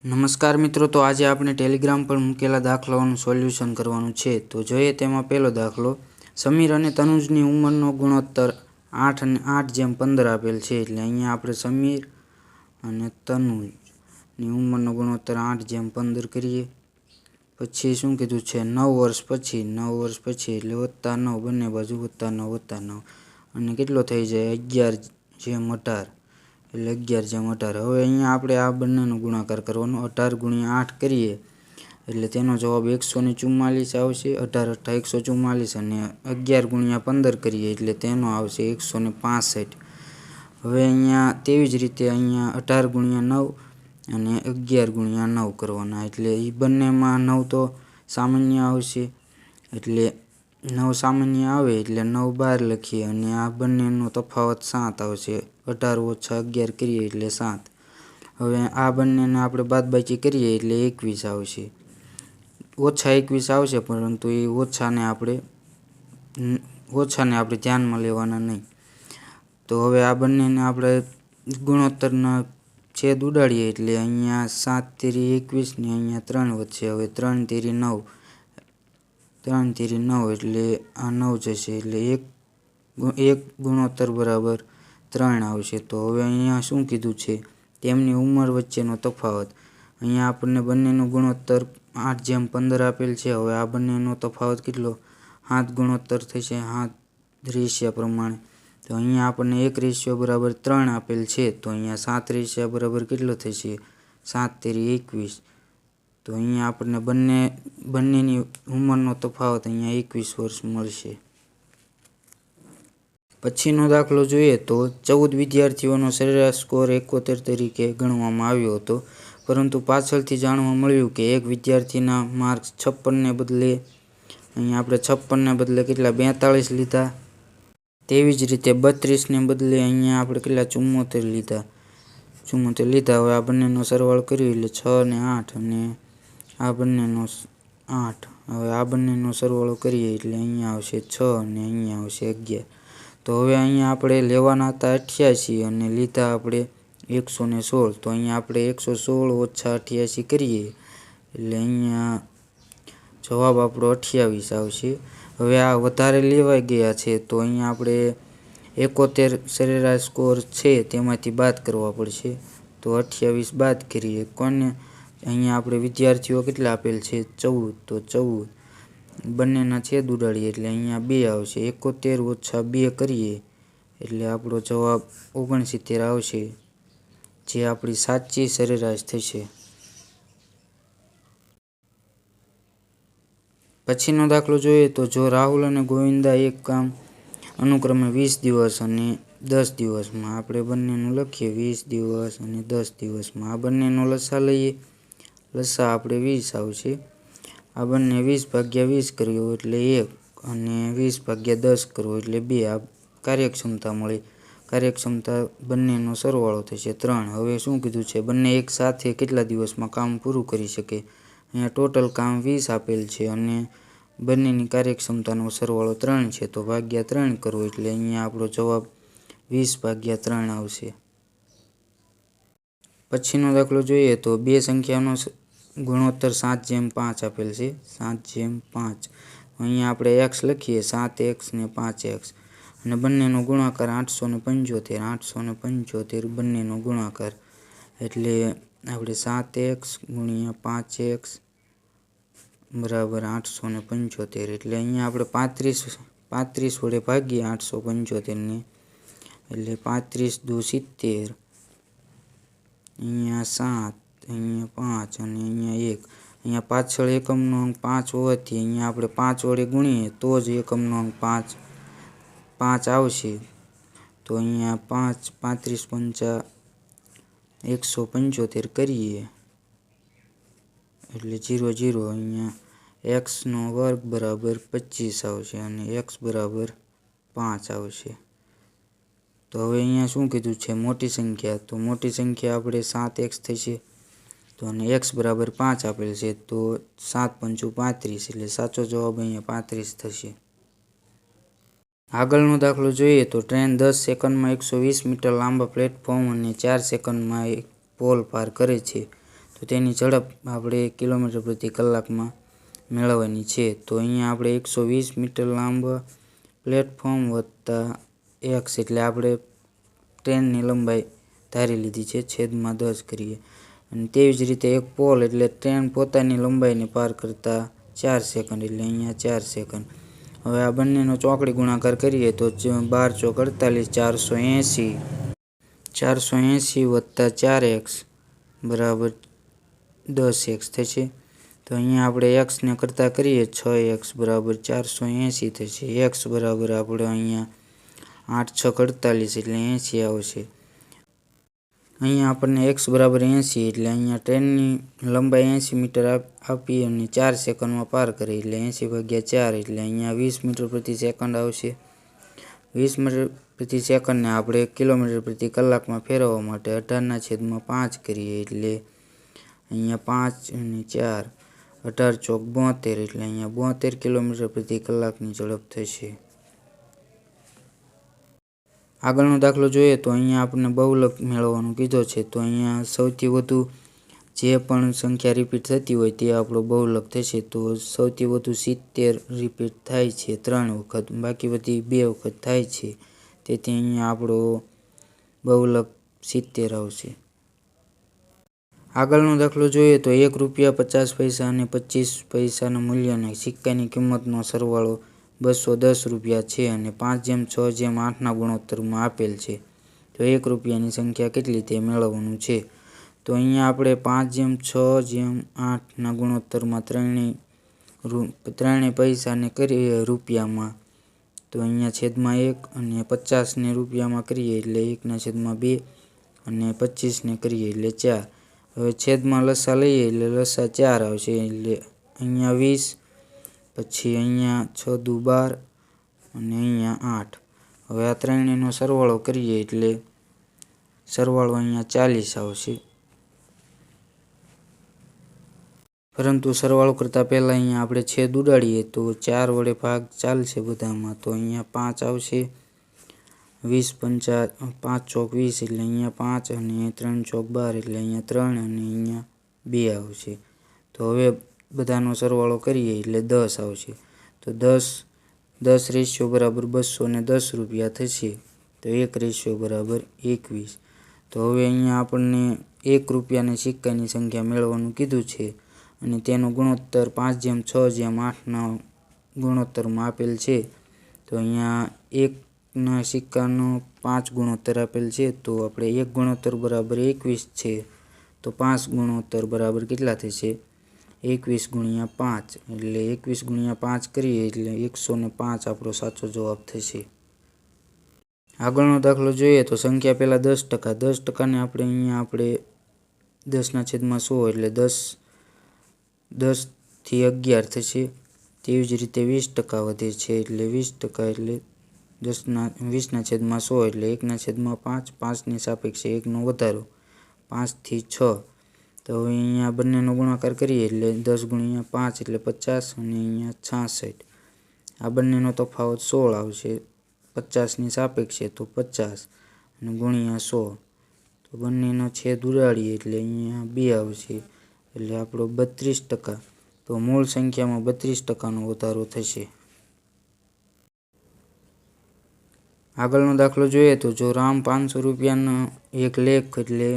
નમસ્કાર મિત્રો, તો આજે આપણે ટેલિગ્રામ પર મૂકેલા દાખલાઓનું સોલ્યુશન કરવાનું છે. તો જોઈએ તેમાં પહેલો દાખલો. સમીર અને તનુજની ઉંમરનો ગુણોત્તર 8:15 આપેલ છે. એટલે અહીંયા આપણે સમીર અને તનુજની ઉંમરનો ગુણોત્તર 8:15 કરીએ. પછી શું કીધું છે, 9 વર્ષ પછી એટલે +9, બંને બાજુ +9 અને કેટલો થઈ જાય 11:18 એટલે 11:18. હવે અહીંયા આપણે આ બંનેનો ગુણાકાર કરવાનો. 18 × 8 કરીએ એટલે તેનો જવાબ 144 આવશે. 18 × 8 144 અને 11 × 15 કરીએ એટલે તેનો આવશે 165. હવે અહીંયા તેવી જ રીતે અહીંયા 18 × 9 અને 11 × 9 કરવાના. એટલે એ બંનેમાં 9 તો સામાન્ય આવશે, એટલે 9 સામાન્ય આવે એટલે 9 બહાર લખીએ અને આ બંનેનો તફાવત 7 આવશે. 18 - 11 કરીએ એટલે 7. હવે આ બંનેને આપણે બાદબાકી કરીએ એટલે 21 આવશે. -21 આવશે, પરંતુ એ ઓછાને આપણે ધ્યાનમાં લેવાના નહીં. તો હવે આ બંનેને આપણે ગુણોત્તરના છેદ ઉડાડીએ એટલે અહીંયા 7 તેરી 21 ને અહીંયા 3 વધશે. હવે 3 તેરી 9 એટલે આ 9 જશે, એટલે એક ગુણોત્તર બરાબર 3 આવશે. તો હવે અહીંયા શું કીધું છે, તેમની ઉંમર વચ્ચેનો તફાવત. અહીંયા આપણને બંનેનો ગુણોત્તર 8:15 આપેલ છે. હવે આ બંનેનો તફાવત કેટલો, 7 ગુણોત્તર થશે, 7 રેશિયા પ્રમાણે. તો અહીંયા આપણને 1:3 આપેલ છે. તો અહીંયા 7 રેશિયા બરાબર કેટલો થશે, 7 તેરી 21. તો અહીંયા આપણને બંનેની ઉંમરનો તફાવત અહીંયા 21 વર્ષ મળશે. પછીનો દાખલો જોઈએ તો 14 વિદ્યાર્થીઓનો સરેરાશ સ્કોર 71 તરીકે ગણવામાં આવ્યો હતો, પરંતુ પાછળથી જાણવા મળ્યું કે એક વિદ્યાર્થીના માર્ક્સ 56 ને બદલે અહીંયા આપણે 56 ને બદલે કેટલા 42 લીધા. તેવી જ રીતે 32 ને બદલે અહીંયા આપણે કેટલા 74 લીધા. હવે આ બંનેનો સરવાળો કર્યો એટલે 6 ને 8 અને આ બંનેનો 8. હવે આ બંનેનો સરવાળો કરીએ એટલે અહીંયા આવશે 6 અને અહીંયા આવશે 11. તો હવે અહીંયા આપણે લેવાના હતા 88 અને લીધા આપણે 116. તો અહીંયા આપણે 116 - 88 કરીએ એટલે અહીંયા જવાબ આપણો 28 આવશે. હવે આ વધારે લેવાઈ ગયા છે, તો અહીંયા આપણે 71 સરેરાશ સ્કોર છે તેમાંથી બાદ કરવા પડશે. તો 28 બાદ કરીએ. કોને અહીંયા આપણે વિદ્યાર્થીઓ કેટલા આપેલ છે 14. તો 14 બંનેના છેદ ઉડાડીએ એટલે અહીંયા 2 આવશે. 71 - 2 કરીએ એટલે આપણો જવાબ 69 આવશે, જે આપણી સાચી સરેરાશ થશે. પછીનો દાખલો જોઈએ તો જો રાહુલ અને ગોવિંદા એક કામ અનુક્રમે 20 દિવસ અને 10 દિવસમાં, આપણે બંનેનું લખીએ 20 દિવસ અને 10 દિવસમાં, આ બંનેનો લસા લઈએ. લસા આપણે 20 આવશે. આ બંને 20/20 કર્યો એટલે 1 અને 20/10 કરવો એટલે 2. આ કાર્યક્ષમતા મળી. કાર્યક્ષમતા બંનેનો સરવાળો થશે 3. હવે શું કીધું છે, બંને એક સાથે કેટલા દિવસમાં કામ પૂરું કરી શકે. અહીંયા ટોટલ કામ 20 આપેલ છે અને બંનેની કાર્યક્ષમતાનો સરવાળો 3 છે. તો ભાગ્યા 3 કરવો એટલે અહીંયા આપણો જવાબ 20/3 આવશે. પછીનો દાખલો જોઈએ તો બે સંખ્યાનો ગુણોત્તર 7:5 આપેલ છે. 7:5. અહીંયા આપણે x લખીએ 7x ને 5x અને બંનેનો ગુણાકાર 875 બંનેનો ગુણાકાર. એટલે આપણે 7x × 5x બરાબર 875. એટલે અહીંયા આપણે 35 વડે ભાગીએ 875 ને, એટલે 35 × 2 = 70. અહીંયા 7, અહીંયા 5 અને અહીંયા 1. અહીંયા પાછળ એકમનો અંક 5 હોવાથી અહીંયા આપણે 5 વડે ગુણીએ તો જ એકમનો અંક 5 આવશે. તો અહીંયા 5 35 × 5 175 કરીએ એટલે 0 0. અહીંયા x² બરાબર 25 આવશે અને x બરાબર 5 આવશે. તો હવે અહીંયા શું કીધું છે, મોટી સંખ્યા. તો મોટી સંખ્યા આપણે 7x થશે. તો અને x બરાબર 5 આપેલ છે, તો 7 × 5 = 35, એટલે સાચો જવાબ અહીંયા 35 થશે. આગળનો દાખલો જોઈએ તો ટ્રેન 10 સેકન્ડમાં 120 મીટર લાંબા પ્લેટફોર્મ અને 4 સેકન્ડમાં એક પોલ પાર કરે છે. તો તો તેની ઝડપ આપણે કિલોમીટર પ્રતિ કલાકમાં મેળવવાની છે. તો અહીંયા આપણે 120 મીટર લાંબા પ્લેટફોર્મ વત્તા x એટલે આપણે ટ્રેનની લંબાઈ ધારી લીધી છે, છેદમાં 10 કરીએ. અને તેવી જ રીતે એક પોલ એટલે ટ્રેન પોતાની લંબાઈને પાર કરતા 4 સેકન્ડ એટલે અહીંયા 4 સેકન્ડ. હવે આ બંનેનો ચોકડી ગુણાકાર કરીએ તો 12 ચોક 48, 480 વત્તા 4x બરાબર 10x થશે. તો અહીંયા આપણે એક્સને કરતાં કરીએ 6x બરાબર 480 થશે. એક્સ બરાબર આપણે અહીંયા 8 છક 48 એટલે 80 આવશે. અહીંયા આપણને x બરાબર 80 એટલે અહીંયા ટ્રેનની લંબાઈ 80 મીટર આપી અને 4 સેકન્ડમાં પાર કરી એટલે 80/4 એટલે અહીંયા 20 મીટર પ્રતિ સેકન્ડ આવશે. 20 મીટર પ્રતિ સેકન્ડને આપણે કિલોમીટર પ્રતિ કલાકમાં ફેરવવા માટે 18/5 કરીએ એટલે અહીંયા 5 અને 4 18 ચોક 72 એટલે અહીંયા 72 કિલોમીટર પ્રતિ કલાકની ઝડપ થશે. આગળનો દાખલો જોઈએ તો અહીંયા આપણને બહુલક મેળવવાનું કીધો છે. તો અહીંયા સૌથી વધુ જે પણ સંખ્યા રિપીટ થતી હોય તે આપણો બહુલક થશે. તો સૌથી વધુ 70 રિપીટ થાય છે 3 વખત, બાકી બધી 2 વખત થાય છે. તેથી અહીંયા આપણો બહુલક 70 આવશે. આગળનો દાખલો જોઈએ તો 1 રૂપિયા 50 પૈસા અને 25 પૈસાના મૂલ્યના સિક્કાની કિંમતનો સરવાળો 210 રૂપિયા છે અને 5:6:8ના ગુણોત્તરમાં આપેલ છે. તો 1 રૂપિયાની સંખ્યા કેટલી તે મેળવવાનું છે. તો અહીંયા આપણે 5:6:8ના ગુણોત્તરમાં ત્રણેય પૈસાને કરીએ રૂપિયામાં તો અહીંયા છેદમાં 1 અને 50ને રૂપિયામાં કરીએ એટલે 1/2 અને 25ને કરીએ એટલે 4. હવે છેદમાં લસા લઈએ એટલે લસા 4 આવશે એટલે અહીંયા 20, પછી અહીંયા 6 દુ 12 અને અહીંયા 8. હવે આ ત્રણેયનો સરવાળો કરીએ એટલે સરવાળો અહીંયા 40 આવશે. પરંતુ સરવાળો કરતાં પહેલાં અહીંયા આપણે છેદ ઉડાડીએ તો 4 વડે ભાગ ચાલશે બધામાં. તો અહીંયા 5 આવશે. 20 5 ચોક 20 એટલે અહીંયા 5 અને 3 ચોક 12 એટલે અહીંયા 3 અને અહીંયા 2 આવશે. તો હવે બધાનો સરવાળો કરીએ એટલે 10 આવશે. તો 10 રેશિયો બરાબર 210 રૂપિયા થશે. તો 1 રેશિયો બરાબર 21. તો હવે અહીંયા આપણને 1 રૂપિયાની સિક્કાની સંખ્યા મેળવવાનું કીધું છે અને તેનો ગુણોત્તર 5:6:8ના ગુણોત્તરમાં આપેલ છે. તો અહીંયા 1ના સિક્કાનો 5 ગુણોત્તર આપેલ છે. તો આપણે 1 ગુણોત્તર બરાબર 21 છે. તો 5 ગુણોત્તર બરાબર કેટલા થશે? 21 × 5 એટલે 21 × 5 કરીએ એટલે 105 આપણો સાચો જવાબ થશે. આગળનો દાખલો જોઈએ તો સંખ્યા પહેલાં 10%. 10%ને આપણે અહીંયા 10/100 એટલે 10 થી 11 થશે. તેવી જ રીતે 20% વધે છે એટલે 20% એટલે 20/100 એટલે 1/5, 5ની સાપેક્ષે 1નો વધારો 5 થી 6. તો હવે અહીંયા બંનેનો ગુણાકાર કરીએ એટલે 10 × 5 એટલે 50 અને અહીંયા 66. આ બંનેનો તફાવત 16 આવશે. 50ની સાપેક્ષે તો 50 અને ગુણ્યા 100. તો બંનેનો છેદ ઉડાડીએ એટલે અહીંયા 2 આવશે એટલે આપણો 32%. તો મૂળ સંખ્યામાં 32%નો વધારો થશે. આગળનો દાખલો જોઈએ તો જો રામ 500 રૂપિયાનો એક લેખ એટલે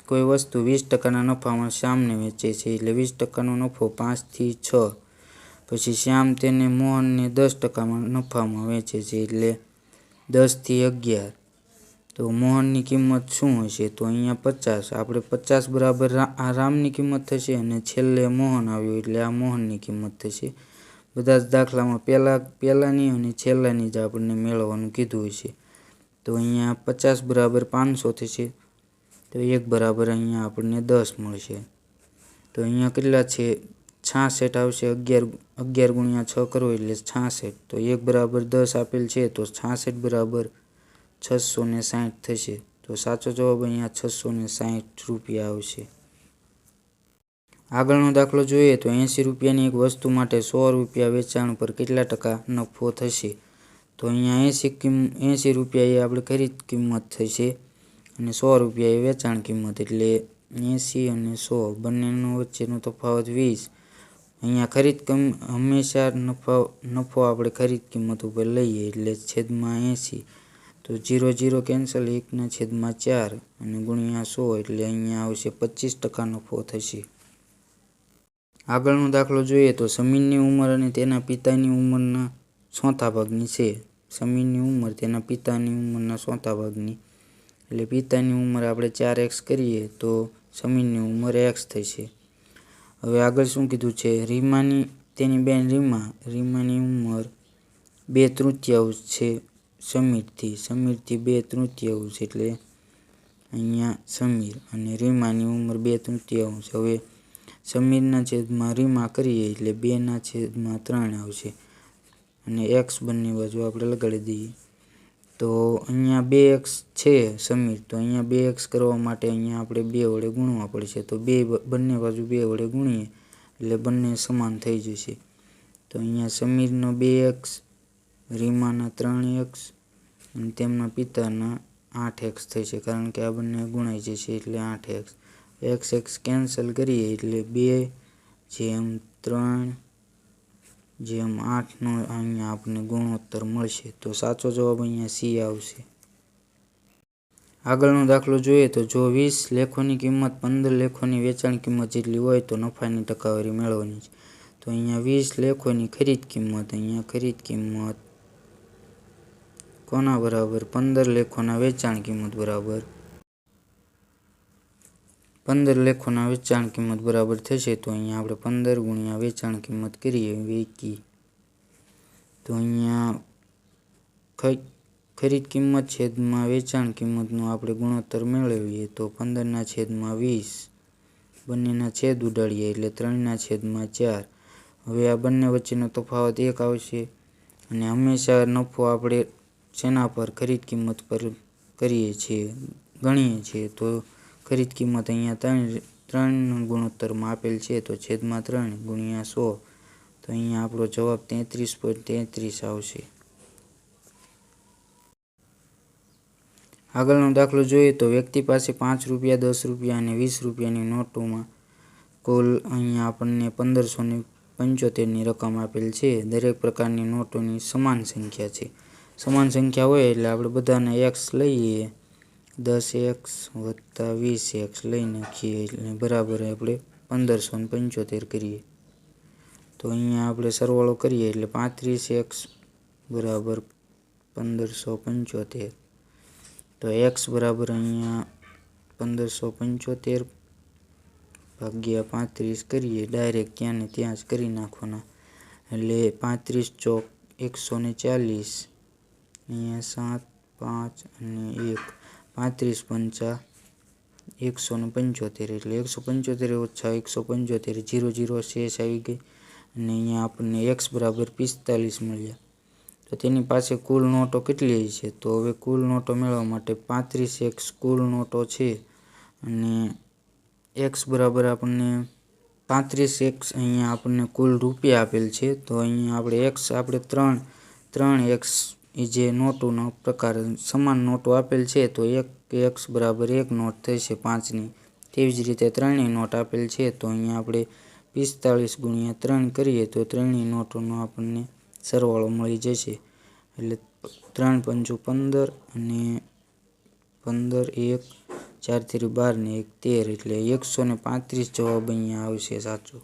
કોઈ વસ્તુ 20%ના નફામાં શ્યામને વેચે છે એટલે 20%નો નફો 5 થી 6. પછી શ્યામ તેને મોહનને 10%માં નફામાં વેચે છે એટલે 10 થી 11. તો મોહનની કિંમત શું હશે? તો અહીંયા 50. આપણે 50 બરાબર આ રામની કિંમત થશે અને છેલ્લે મોહન આવ્યો એટલે આ મોહનની કિંમત થશે. બધા જ દાખલામાં પહેલાંની અને છેલ્લાની જ આપણને મેળવવાનું કીધું હશે. તો અહીંયા 50 બરાબર 500 થશે. તો 1 બરાબર અહીંયા આપણને 10 મળશે. તો અહીંયા કેટલા છે? 66 આવશે. 11 × 6 કરો એટલે 66. તો 1 બરાબર 10 આપેલ છે તો 66 બરાબર 660 થશે. તો સાચો જવાબ અહીંયા 660 રૂપિયા આવશે. આગળનો દાખલો જોઈએ તો 80 રૂપિયાની એક વસ્તુ માટે 100 રૂપિયા વેચાણ પર કેટલા ટકા નફો થશે? તો અહીંયા 80 રૂપિયા એ આપણે ખરીદ કિંમત થશે અને 100 રૂપિયા એ વેચાણ કિંમત એટલે 80 અને 100 બંનેનો વચ્ચેનો તફાવત 20. અહીંયા હંમેશા નફો આપણે ખરીદ કિંમત ઉપર લઈએ એટલે છેદમાં 80. તો 0 0 કેન્સલ, 1/4 અને ગુણ્યા 100 એટલે અહીંયા આવશે 25% નફો થશે. આગળનો દાખલો જોઈએ તો સમીરની ઉંમર અને તેના પિતાની ઉંમરના ચોથા ભાગની છે. સમીરની ઉંમર તેના પિતાની ઉંમરના ચોથા ભાગની, એટલે પિતાની ઉંમર આપણે 4x કરીએ તો સમીરની ઉંમર x થશે. હવે આગળ શું કીધું છે, તેની બેન રીમાની ઉંમર 2/3 છે સમીરથી 2/3 એટલે અહીંયા સમીર અને રીમાની ઉંમર 2/3. હવે સમીરના છેદમાં રીમા કરીએ એટલે 2/3 આવશે અને x બંને બાજુ આપણે લગાડી દઈએ. તો અહીંયા 2x છે સમીર, તો અહીંયા 2x કરવા માટે અહીંયા આપણે 2 વડે ગુણવા પડશે. તો બંને બાજુ 2 વડે ગુણીએ એટલે બંને સમાન થઈ જશે. તો અહીંયા સમીરનો 2x, રીમાના 3x અને તેમના પિતાના 8x થશે, કારણ કે આ બંને ગુણાઈ જશે એટલે 8x. x કેન્સલ કરીએ એટલે 2/3/8નો અહીંયા આપણને ગુણોત્તર મળશે. તો સાચો જવાબ અહીંયા C આવશે. આગળનો દાખલો જોઈએ તો જો 20 લેખોની કિંમત 15 લેખોની વેચાણ કિંમત જેટલી હોય તો નફાની ટકાવારી મેળવવાની છે. તો અહીંયા 20 લેખોની ખરીદ કિંમત, અહીંયા ખરીદ કિંમત કોના બરાબર, 15 લેખોના વેચાણ કિંમત બરાબર 15 લેખોના વેચાણ કિંમત બરાબર થશે. તો અહીંયા આપણે 15 ગુણ્યા વેચાણ કિંમત કરીએ વેકી. તો અહીંયા ખરીદ કિંમત છેદમાં વેચાણ કિંમતનો આપણે ગુણોત્તર મેળવીએ તો 15/20 બંનેના છેદ ઉડાડીએ એટલે 3/4. હવે આ બંને વચ્ચેનો તફાવત 1 આવશે અને હંમેશા નફો આપણે શેના પર, ખરીદ કિંમત પર ગણીએ છીએ. તો ખરીદ કિંમત અહીંયા 3 ગુણોત્તરમાં આપેલ છે તો છેદમાં 3 ગુણ્યા 100. તો અહીંયા આપણો જવાબ 33.33 આવશે. આગળનો દાખલો જોઈએ તો વ્યક્તિ પાસે 5 રૂપિયા, 10 રૂપિયા અને 20 રૂપિયાની નોટોમાં કુલ અહીંયા આપણને 1575ની રકમ આપેલ છે. દરેક પ્રકારની નોટોની સમાન સંખ્યા છે. સમાન સંખ્યા હોય એટલે આપણે બધાને x લઈએ, 10x વત્તા 20x લઈ નાખીએ એટલે બરાબર આપણે 1575 કરીએ. તો અહીંયા આપણે સરવાળો કરીએ એટલે 35x બરાબર 1575. તો x બરાબર અહીંયા 1575 ભાગ્યા 35 કરીએ, ડાયરેક્ટ ત્યાં ને ત્યાં જ કરી નાખવાના. એટલે 35 ચોક 140, અહીંયા 7 5 અને 1, 35 પંચા 175 એટલે 175 ઓછા 175 0 0 શેષ આવી ગઈ અને અહીંયા આપણને x બરાબર 45 મળ્યા. તો તેની પાસે કુલ નોટો કેટલી છે, તો હવે કુલ નોટો મેળવવા માટે 35x કુલ નોટો છે અને x બરાબર આપણને 35x અહીંયા આપણને કુલ રૂપિયા આપેલ છે. તો અહીંયા આપણે x આપણે 3x જે નોટોનો પ્રકાર સમાન નોટો આપેલ છે તો x બરાબર 1 નોટ થશે 5ની. તેવી જ રીતે 3ની નોટ આપેલ છે તો અહીંયા આપણે 45 ગુણ્યા 3 કરીએ તો 3ની નોટોનો આપણને સરવાળો મળી જશે. એટલે 3 5 15 અને 15 1 4 3 12 ને 1 13 એટલે 135 જવાબ અહીંયા આવશે સાચો.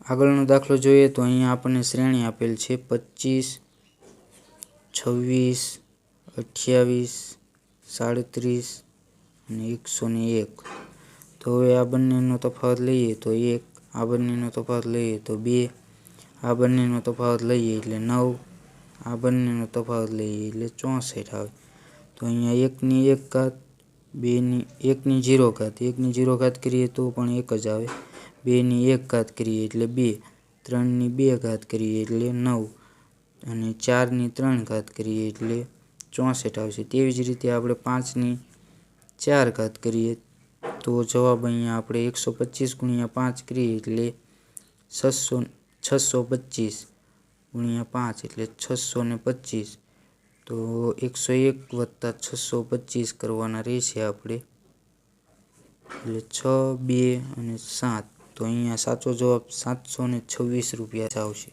આગળનો દાખલો જોઈએ તો અહીંયા આપણને શ્રેણી આપેલ છે 25 26 28 37 અને 101. તો હવે આ બંનેનો તફાવત લઈએ તો 1, આ બંનેનો તફાવત લઈએ તો 2, આ બંનેનો તફાવત લઈએ એટલે 9, આ બંનેનો તફાવત લઈએ એટલે 64 આવે. તો અહીંયા 1ની 1 ઘાત, 1ની 0 ઘાત, 1ની 0 ઘાત કરીએ તો પણ 1 જ આવે. 2ની 1 ઘાત કરીએ એટલે 2, 3ની 2 ઘાત કરીએ એટલે 9 અને 4ની 3 ઘાત કરીએ એટલે 64 આવશે. તેવી જ રીતે આપણે 5ની 4 ઘાત કરીએ તો જવાબ અહીંયા આપણે 125 ગુણ્યા 5 કરીએ એટલે 625 ગુણ્યા 5 એટલે 625. તો 101 વત્તા 625 કરવાના રહેશે આપણે. એટલે 6, 2 અને 7. તો અહીંયા સાચો જવાબ 726 રૂપિયા આવશે.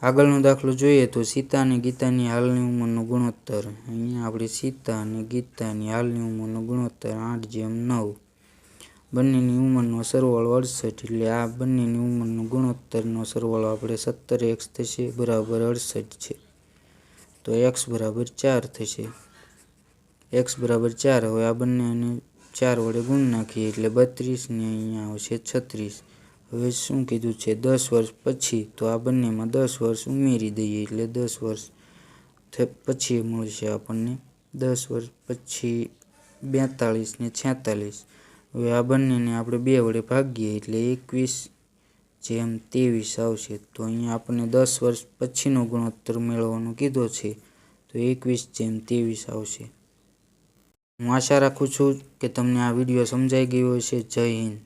આગળનો દાખલો જોઈએ તો સીતા અને ગીતાની હાલની ઉંમરનો ગુણોત્તર. અહીંયા આપણે સીતા અને ગીતાની હાલની ઉંમરનો ગુણોત્તર 8:9. બંનેની ઉંમરનો સરવાળો 68. એટલે આ બંનેની ઉંમરનો ગુણોત્તરનો સરવાળો આપણે 17x થશે બરાબર 68 છે. તો x બરાબર 4 થશે. x બરાબર 4. હવે આ બંનેને 4 વડે ગુણ નાખીએ એટલે 32 ને અહીંયા આવશે 36. હવે શું કીધું છે 10 વર્ષ પછી, તો આ બંનેમાં 10 વર્ષ ઉમેરી દઈએ એટલે 10 વર્ષ પછી મળશે આપણને. 10 વર્ષ પછી 42 ને 46. હવે આ બંનેને આપણે 2 વડે ભાગીએ એટલે 21:23 આવશે. તો અહીંયા આપણને 10 વર્ષ પછીનો ગુણોત્તર મેળવવાનો કીધો છે, તો 21:23 આવશે. હું આશા રાખું છું કે તમને આ વિડીયો સમજાઈ ગયો હશે. જય હિન્દ.